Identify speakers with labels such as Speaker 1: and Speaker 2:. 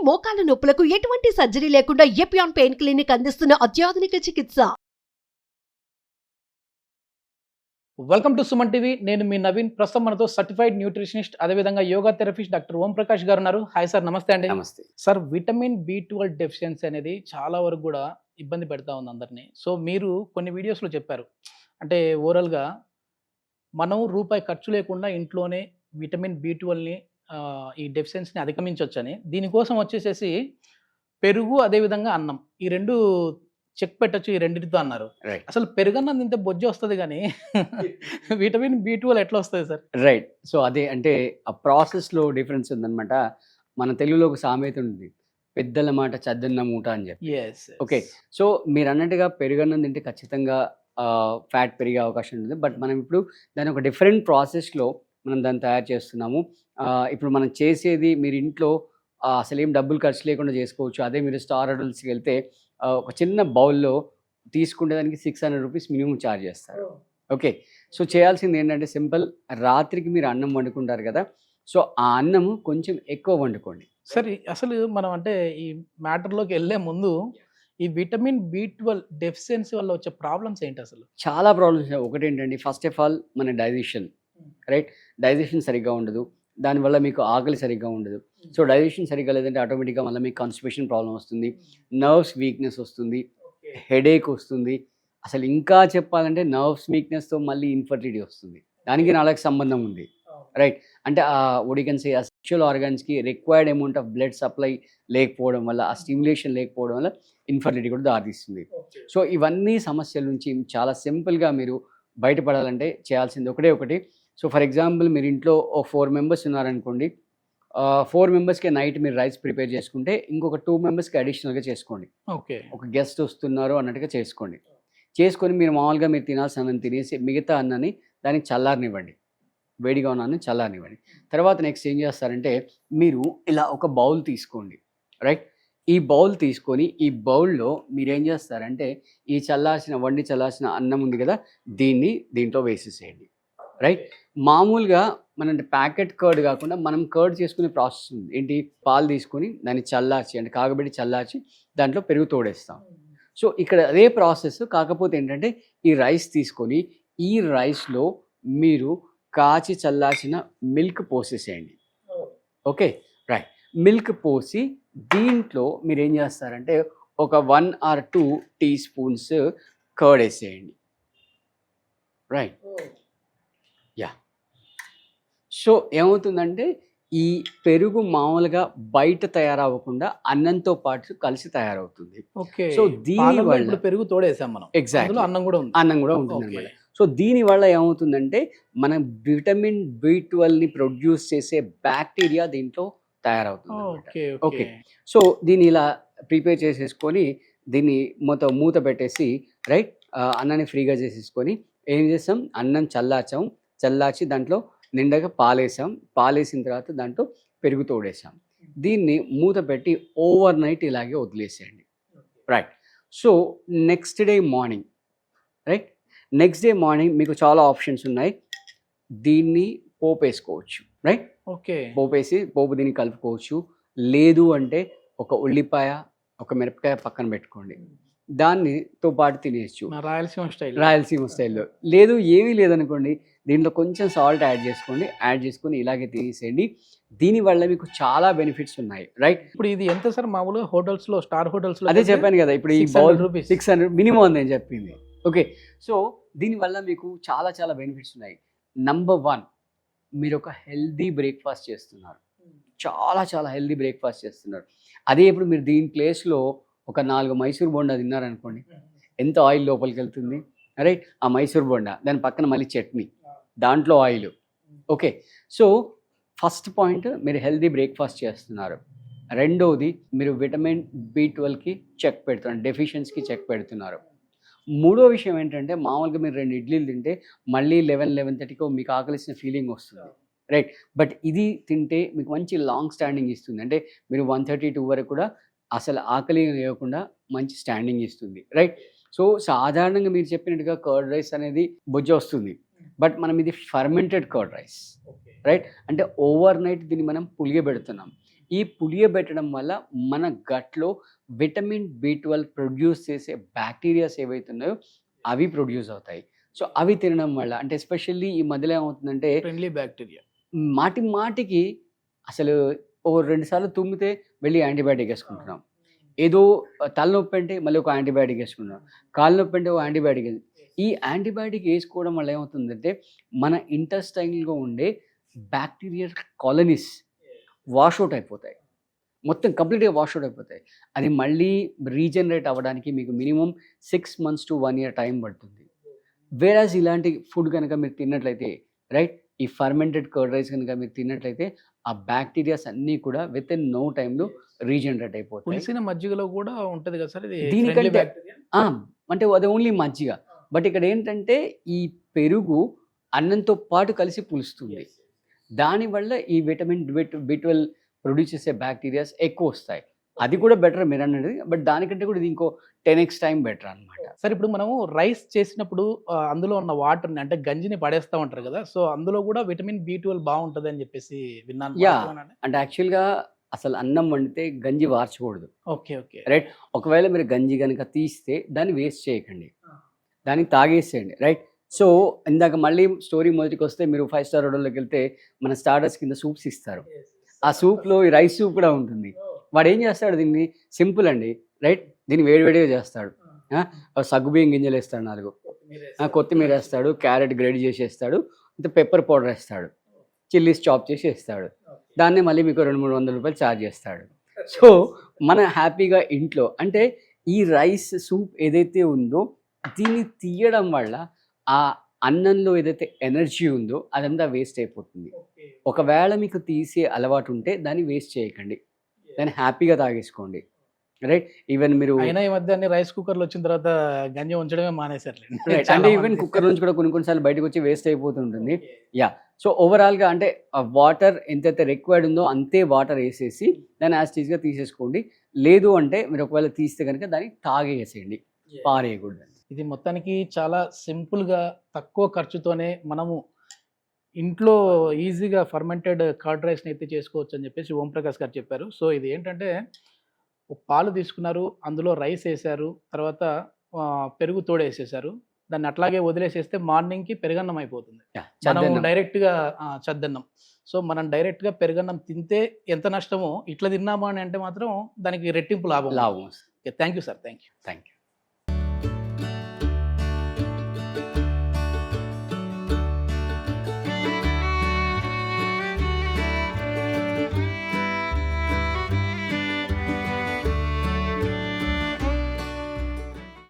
Speaker 1: మోకాల నొప్పులకు ఎటువంటి సర్జరీ లేకుండా ఎపియాన్ పెయిన్ క్లినిక్ అందిస్తున్న అత్యాధునిక చికిత్స.
Speaker 2: Welcome to Suman TV. నేను మీ నవీన్. ప్రస్తుతం మనతో సర్టిఫైడ్ న్యూట్రిషనిస్ట్ అదేవిధంగా యోగా థెరపిస్ట్ డాక్టర్ ఓం ప్రకాష్ గారు ఉన్నారు. హాయ్ సార్, నమస్తే అండి.
Speaker 3: నమస్తే
Speaker 2: సార్, విటమిన్ B12 డెఫిషియన్సీ అనేది చాలా వరకు కూడా ఇబ్బంది పెడతా ఉంది అందరినీ. సో మీరు కొన్ని వీడియోస్లో చెప్పారు, అంటే ఓవరాల్గా మనం రూపాయి ఖర్చు లేకుండా ఇంట్లోనే విటమిన్ B12ని ఈ డెఫిషియన్సీని అధిగమించవచ్చని. దీనికోసం వచ్చేసేసి పెరుగు అదేవిధంగా అన్నం ఈ రెండు చెక్ పెట్టచ్చు ఈ రెండింటితో అన్నారు.
Speaker 3: రైట్
Speaker 2: అసలు పెరుగన్నం తింటే బొజ్జు వస్తుంది కానీ విటమిన్ B12 ఎట్లా వస్తుంది సార్?
Speaker 3: రైట్ సో అదే అంటే ఆ ప్రాసెస్లో డిఫరెన్స్ ఉందన్నమాట. మన తెలుగులో ఒక సామెత ఉంది, పెద్దల మాట చద్దన్న మూట అని చెప్పి.
Speaker 2: ఎస్.
Speaker 3: ఓకే, సో మీరు అన్నట్టుగా పెరుగన్నం తింటే ఖచ్చితంగా ఫ్యాట్ పెరిగే అవకాశం ఉంటుంది. బట్ మనం ఇప్పుడు దాని ఒక డిఫరెంట్ ప్రాసెస్లో మనం దాన్ని తయారు చేస్తున్నాము. ఇప్పుడు మనం చేసేది మీరు ఇంట్లో అసలు ఏం డబ్బులు ఖర్చు లేకుండా చేసుకోవచ్చు. అదే మీరు స్టార్ హోటల్స్కి వెళ్తే ఒక చిన్న బౌల్లో తీసుకుంటే దానికి 600 రూపీస్ మినిమం ఛార్జ్ చేస్తారు. ఓకే, సో చేయాల్సింది ఏంటంటే సింపుల్, రాత్రికి మీరు అన్నం వండుకుంటారు కదా, సో ఆ అన్నము కొంచెం ఎక్కువ వండుకోండి.
Speaker 2: సరే, అసలు మనం అంటే ఈ మ్యాటర్లోకి వెళ్ళే ముందు ఈ విటమిన్ B12 డెఫిషియన్సీ వల్ల వచ్చే ప్రాబ్లమ్స్ ఏంటి అసలు?
Speaker 3: చాలా ప్రాబ్లమ్స్. ఒకటి ఏంటంటే ఫస్ట్ ఆఫ్ ఆల్ మన డైజెషన్, రైట్? డైజెషన్ సరిగ్గా ఉండదు, దానివల్ల మీకు ఆకలి సరిగ్గా ఉండదు. సో డైజెషన్ సరిగ్గా లేదంటే ఆటోమేటిక్గా మళ్ళీ మీకు కాన్స్టిపేషన్ ప్రాబ్లం వస్తుంది, నర్వ్స్ వీక్నెస్ వస్తుంది, హెడేక్ వస్తుంది. అసలు ఇంకా చెప్పాలంటే నర్వ్స్ వీక్నెస్తో మళ్ళీ ఇన్ఫర్టిలిటీ వస్తుంది. దానికి నాలుగు సంబంధం ఉంది, రైట్? అంటే ఒడికన్సే ఆ సెక్షువల్ ఆర్గాన్స్కి required amount of blood supply లేకపోవడం వల్ల, ఆ స్టిమ్యులేషన్ లేకపోవడం వల్ల ఇన్ఫర్టిలిటీ కూడా దారితీస్తుంది. సో ఇవన్నీ సమస్యల నుంచి చాలా సింపుల్గా మీరు బయటపడాలంటే చేయాల్సింది ఒకటి. సో ఫర్ ఎగ్జాంపుల్ మీరు ఇంట్లో 4 మెంబర్స్ ఉన్నారనుకోండి, 4 మెంబర్స్కి నైట్ మీరు రైస్ ప్రిపేర్ చేసుకుంటే ఇంకొక 2 మెంబర్స్కి అడిషనల్గా చేసుకోండి.
Speaker 2: ఓకే,
Speaker 3: ఒక గెస్ట్ వస్తున్నారు అన్నట్టుగా చేసుకొని మీరు మామూలుగా మీరు తినాల్సిన అన్నం తినేసి మిగతా అన్నాన్ని దానికి చల్లారనివ్వండి, వేడిగా ఉన్న అన్నం చల్లారనివ్వండి. తర్వాత నెక్స్ట్ ఏం చేస్తారంటే మీరు ఇలా ఒక బౌల్ తీసుకోండి, రైట్? ఈ బౌల్ తీసుకొని ఈ బౌల్లో మీరు ఏం చేస్తారంటే ఈ వండి చల్లార్చిన అన్నం ఉంది కదా, దీంట్లో వేసేసేయండి, రైట్? మామూలుగా మన ప్యాకెట్ కర్డ్ కాకుండా మనం కర్డ్ చేసుకునే ప్రాసెస్ ఉంది. ఏంటి? పాలు తీసుకొని దాన్ని చల్లార్చి, అంటే కాగబెట్టి చల్లార్చి దాంట్లో పెరుగు తోడేస్తాం. సో ఇక్కడ అదే ప్రాసెస్, కాకపోతే ఏంటంటే ఈ రైస్ తీసుకొని ఈ రైస్లో మీరు కాచి చల్లార్చిన మిల్క్ పోసేసేయండి. Okay, right. మిల్క్ పోసి దీంట్లో మీరు ఏం చేస్తారంటే ఒక 1 or 2 టీ స్పూన్స్ కర్డ్ వేసేయండి, రైట్? యా. సో ఏమవుతుందంటే ఈ పెరుగు మామూలుగా బయట తయారవ్వకుండా అన్నంతో పాటు కలిసి తయారవుతుంది.
Speaker 2: ఓకే,
Speaker 3: సో దీనివల్ల
Speaker 2: పెరుగు తోడేసాం మనం,
Speaker 3: ఎగ్జాక్ట్లీ
Speaker 2: అన్నం కూడా
Speaker 3: ఉంటుంది అనమాట. సో దీనివల్ల ఏమవుతుందంటే మన విటమిన్ B12ని ప్రొడ్యూస్ చేసే బ్యాక్టీరియా దీంట్లో తయారవుతుంది. ఓకే, సో దీన్ని ఇలా ప్రిపేర్ చేసేసుకొని దీన్ని మూత పెట్టేసి, రైట్, అన్నాన్ని ఫ్రీగా చేసేసుకొని ఏం చేస్తాం, అన్నం చల్లార్చి దాంట్లో నిండగా పాలేసిన తర్వాత దాంట్లో పెరుగు తోడేసాం. దీన్ని మూత పెట్టి ఓవర్ నైట్ ఇలాగే వదిలేసేయండి, right? So next day morning మీకు చాలా ఆప్షన్స్ ఉన్నాయి. దీన్ని పోపు వేసుకోవచ్చు, రైట్?
Speaker 2: ఓకే,
Speaker 3: పోపు దీన్ని కలుపుకోవచ్చు. లేదు అంటే ఒక ఉల్లిపాయ, ఒక మిరపకాయ పక్కన పెట్టుకోండి, దానితో పాటు తినేయచ్చు రాయలసీమ స్టైల్లో. లేదు ఏమీ లేదనుకోండి, దీంట్లో కొంచెం సాల్ట్ యాడ్ చేసుకొని ఇలాగే తినేసేయండి. దీనివల్ల మీకు చాలా బెనిఫిట్స్ ఉన్నాయి, రైట్?
Speaker 2: ఇప్పుడు ఇది ఎంత సార్ మామూలుగా హోటల్స్లో, స్టార్ హోటల్స్లో?
Speaker 3: అదే చెప్పాను కదా, ఇప్పుడు ఈ బౌల్ 600 మినిమం అని నేను చెప్పింది. ఓకే, సో దీనివల్ల మీకు చాలా చాలా బెనిఫిట్స్ ఉన్నాయి. నంబర్ 1, మీరు ఒక హెల్దీ బ్రేక్ఫాస్ట్ చేస్తున్నారు, చాలా చాలా హెల్దీ బ్రేక్ఫాస్ట్ చేస్తున్నారు. అదే ఇప్పుడు మీరు దీని ప్లేస్లో ఒక 4 మైసూర్ బోండా తిన్నారనుకోండి, ఎంత ఆయిల్ లోపలికి వెళ్తుంది, రైట్? ఆ మైసూర్ బోండా, దాని పక్కన మళ్ళీ చట్నీ, దాంట్లో oil. Okay, so first point, మీరు హెల్దీ బ్రేక్ఫాస్ట్ చేస్తున్నారు. రెండవది, మీరు విటమిన్ B12కి చెక్ పెడుతున్నారు, డెఫిషియన్సీకి చెక్ పెడుతున్నారు. మూడో విషయం ఏంటంటే మామూలుగా మీరు 2 ఇడ్లీలు తింటే మళ్ళీ 11-11:30 మీకు ఆకలిసిన ఫీలింగ్ వస్తుంది, రైట్? బట్ ఇది తింటే మీకు మంచి లాంగ్ స్టాండింగ్ ఇస్తుంది, అంటే మీరు 1:32 వరకు కూడా అసలు ఆకలి లేకుండా మంచి స్టాండింగ్ ఇస్తుంది, రైట్? సో సాధారణంగా మీరు చెప్పినట్టుగా కర్డ్ రైస్ అనేది బొజ్జ వస్తుంది, బట్ మనం ఇది ఫర్మెంటెడ్ కర్డ్ రైస్, రైట్? అంటే ఓవర్ నైట్ దీన్ని మనం పులియబెడుతున్నాం. ఈ పులియబెట్టడం వల్ల మన గట్లో విటమిన్ B12 ప్రొడ్యూస్ చేసే బ్యాక్టీరియాస్ ఏవైతే ఉన్నాయో అవి ప్రొడ్యూస్ అవుతాయి. సో అవి తినడం వల్ల అంటే ఎస్పెషల్లీ ఈ మధ్యలో ఏమవుతుందంటే
Speaker 2: ఫ్రెండ్లీ బ్యాక్టీరియా.
Speaker 3: మాటికి అసలు ఓ 2 సార్లు తుమ్మితే వెళ్ళి యాంటీబయాటిక్ వేసుకుంటున్నాం. ఏదో తలనొప్పి అంటే మళ్ళీ ఒక యాంటీబయాటిక్ వేసుకుంటున్నాం. కాలు నొప్పి అంటే ఒక యాంటీబయాటిక్. ఈ యాంటీబయాటిక్ వేసుకోవడం వల్ల ఏమవుతుందంటే మన ఇంటెస్టైన్‌లో ఉండే బ్యాక్టీరియల్ కాలనీస్ వాషౌట్ అయిపోతాయి. మొత్తం కంప్లీట్‌గా వాషౌట్ అయిపోతాయి. అది మళ్ళీ రీజనరేట్ అవ్వడానికి మీకు minimum 6 months to 1 year time పడుతుంది. వేరాజ్ ఇలాంటి ఫుడ్ కనుక మీరు తిన్నట్లయితే రైట్, ఈ ఫర్మెంటెడ్ కర్డ్ రైస్ కనుక మీరు తిన్నట్లయితే ఆ బ్యాక్టీరియాస్ అన్నీ కూడా విత్ ఇన్ నో టైంలో రీజనరేట్ అయిపోతాయి.
Speaker 2: పులిసిన మజ్జిగలో కూడా ఉంటది కదా సార్ ఇది
Speaker 3: దీనికంటే
Speaker 2: ఫ్రెండ్లీ బ్యాక్టీరియా.
Speaker 3: అంటే అది ఓన్లీ మజ్జిగ. బట్ ఇక్కడ ఏంటంటే ఈ పెరుగు అన్నంతో పాటు కలిసి పులుస్తుంది. దానివల్ల ఈ విటమిన్ B12 ప్రొడ్యూస్ చేసే బ్యాక్టీరియాస్ ఎక్కువ వస్తాయి. అది కూడా బెటర్ మీరు అన్నది. బట్ దానికంటే కూడా ఇది ఇంకో 10x టైం బెటర్ అనమాట.
Speaker 2: సార్ ఇప్పుడు మనము రైస్ చేసినప్పుడు అందులో ఉన్న వాటర్ని అంటే గంజిని పడేస్తూ ఉంటారు కదా, సో అందులో కూడా విటమిన్ B12 బాగుంటుంది అని చెప్పేసి విన్నాను.
Speaker 3: యా, అంటే యాక్చువల్గా అసలు అన్నం వండితే గంజి వార్చకూడదు.
Speaker 2: Okay okay
Speaker 3: right. ఒకవేళ మీరు గంజి కనుక తీస్తే దాన్ని వేస్ట్ చేయకండి, దాన్ని తాగేసేయండి. రైట్. సో ఇందాక మళ్ళీ స్టోరీ మొదటికి వస్తే మీరు 5 స్టార్ హోటల్లోకి వెళ్తే మన స్టార్టర్స్ కింద సూప్స్ ఇస్తారు. ఆ సూప్లో ఈ రైస్ సూప్ కూడా ఉంటుంది. వాడు ఏం చేస్తాడు, దీన్ని సింపుల్ అండి. రైట్. దీన్ని వేడివేడిగా చేస్తాడు. సగ్గుబియ్యం గింజలు వేస్తాడు 4, కొత్తిమీర వేస్తాడు, క్యారెట్ గ్రేడ్ చేసి వేస్తాడు, ఇంత పెప్పర్ పౌడర్ వేస్తాడు, చిల్లీస్ చాప్ చేసి వేస్తాడు. దాన్నే మళ్ళీ మీకు 200-300 రూపాయలు ఛార్జ్ చేస్తాడు. సో మన హ్యాపీగా ఇంట్లో అంటే ఈ రైస్ సూప్ ఏదైతే ఉందో దీన్ని తీయడం వల్ల ఆ అన్నంలో ఏదైతే ఎనర్జీ ఉందో అదంతా వేస్ట్ అయిపోతుంది. ఒకవేళ మీకు తీసే అలవాటు ఉంటే దాన్ని వేస్ట్ చేయకండి, దాన్ని హ్యాపీగా తాగేసుకోండి. రైట్. ఈవెన్ మీరు
Speaker 2: అయినా ఈ మధ్య అన్ని రైస్ కుక్కర్లు వచ్చిన తర్వాత గంజి ఉంచడమే మానేసారులేండి.
Speaker 3: అంటే ఈవెన్ కుక్కర్ నుంచి కూడా కొన్నిసార్లు బయటకు వచ్చి వేస్ట్ అయిపోతుంటుంది. యా. సో ఓవరాల్గా అంటే వాటర్ ఎంతైతే రిక్వైర్డ్ ఉందో అంతే వాటర్ వేసేసి దాన్ని యాజ్ టీజ్గా తీసేసుకోండి. లేదు అంటే మీరు ఒకవేళ తీస్తే కనుక దాన్ని తాగేసేయండి, పారేయకూడదు.
Speaker 2: ఇది మొత్తానికి చాలా సింపుల్గా తక్కువ ఖర్చుతోనే మనము ఇంట్లో ఈజీగా ఫర్మెంటెడ్ కర్డ్ రైస్ని అయితే చేసుకోవచ్చు అని చెప్పేసి ఓంప్రకాష్ గారు చెప్పారు. సో ఇది ఏంటంటే పాలు తీసుకున్నారు, అందులో రైస్ వేసారు, తర్వాత పెరుగు తోడేసేసారు, దాన్ని అట్లాగే వదిలేసేస్తే మార్నింగ్కి పెరుగన్నం అయిపోతుంది. మనం డైరెక్ట్గా చద్దన్నం. సో మనం డైరెక్ట్గా పెరుగన్నం తింటే ఎంత నష్టమో ఇట్లా తిన్నామా అని అంటే మాత్రం దానికి రెట్టింపు లాభం.
Speaker 3: లాభం.
Speaker 2: Thank you sir. Thank you.